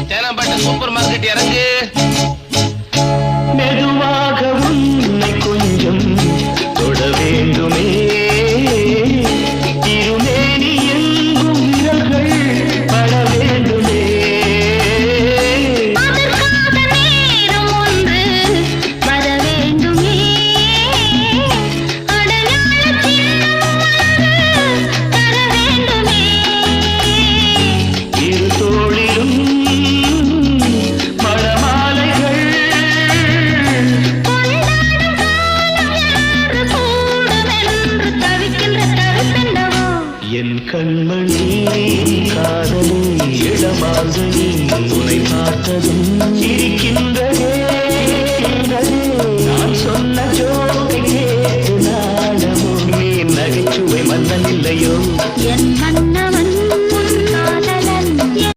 சேலம்பட்டு super market இறங்கு. மெதுவாக உன்னை கொஞ்சம் தொட வேண்டுமே, இருமேனி எங்கும் விரல்கள் பட வேண்டுமே. அதற்காக நேரம் ஒன்று வர வேண்டுமே, அடையாள சின்னம் ஒன்று தர வேண்டுமே. இரு தோளிலும் மணமாலைகள் கொண்டாடும் காலம் என்று கூடுமென்று தவிக்கின்ற தவிப்பென்னவோ. என் கண்மணி காதலி இளமார்கழி உன்னை பார்த்ததும் சிரிக்கின்ற